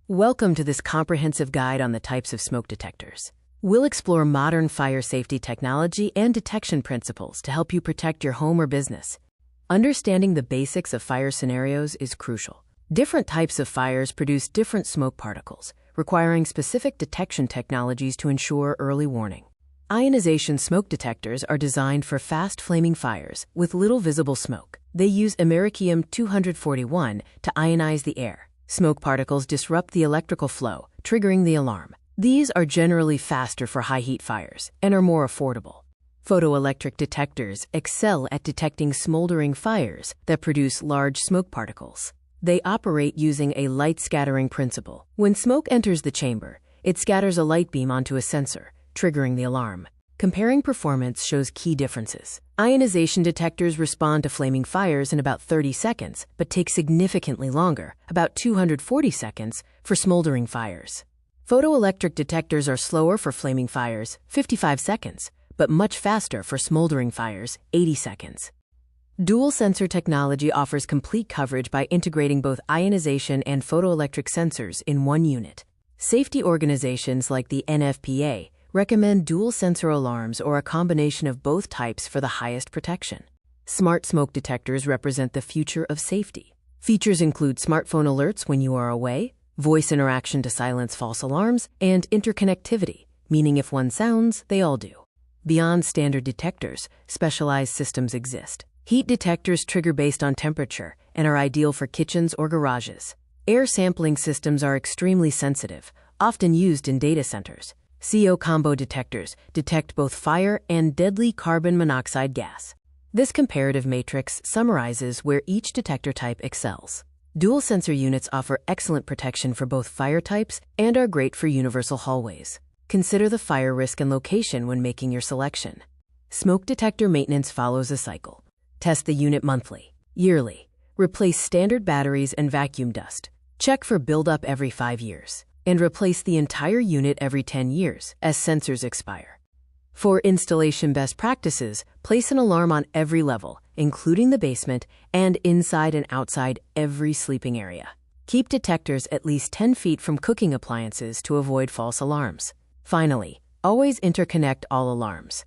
Welcome to this comprehensive guide on the types of smoke detectors. We'll explore modern fire safety technology and detection principles to help you protect your home or business. Understanding the basics of fire scenarios is crucial. Different types of fires produce different smoke particles, requiring specific detection technologies to ensure early warning. Ionization smoke detectors are designed for fast-flaming fires with little visible smoke. They use americium-241 to ionize the air. Smoke particles disrupt the electrical flow, triggering the alarm. These are generally faster for high-heat fires and are more affordable. Photoelectric detectors excel at detecting smoldering fires that produce large smoke particles. They operate using a light-scattering principle. When smoke enters the chamber, it scatters a light beam onto a sensor, triggering the alarm. Comparing performance shows key differences. Ionization detectors respond to flaming fires in about 30 seconds, but take significantly longer, about 240 seconds, for smoldering fires. Photoelectric detectors are slower for flaming fires, 55 seconds, but much faster for smoldering fires, 80 seconds. Dual sensor technology offers complete coverage by integrating both ionization and photoelectric sensors in one unit. Safety organizations like the NFPA recommend dual sensor alarms or a combination of both types for the highest protection. Smart smoke detectors represent the future of safety. Features include smartphone alerts when you are away, voice interaction to silence false alarms, and interconnectivity, meaning if one sounds, they all do. Beyond standard detectors, specialized systems exist. Heat detectors trigger based on temperature and are ideal for kitchens or garages. Air sampling systems are extremely sensitive, often used in data centers. CO combo detectors detect both fire and deadly carbon monoxide gas. This comparative matrix summarizes where each detector type excels. Dual sensor units offer excellent protection for both fire types and are great for universal hallways. Consider the fire risk and location when making your selection. Smoke detector maintenance follows a cycle. Test the unit monthly, yearly. Replace standard batteries and vacuum dust. Check for buildup every 5 years. And replace the entire unit every 10 years as sensors expire. For installation best practices, place an alarm on every level, including the basement, and inside and outside every sleeping area. Keep detectors at least 10 feet from cooking appliances to avoid false alarms. Finally, always interconnect all alarms.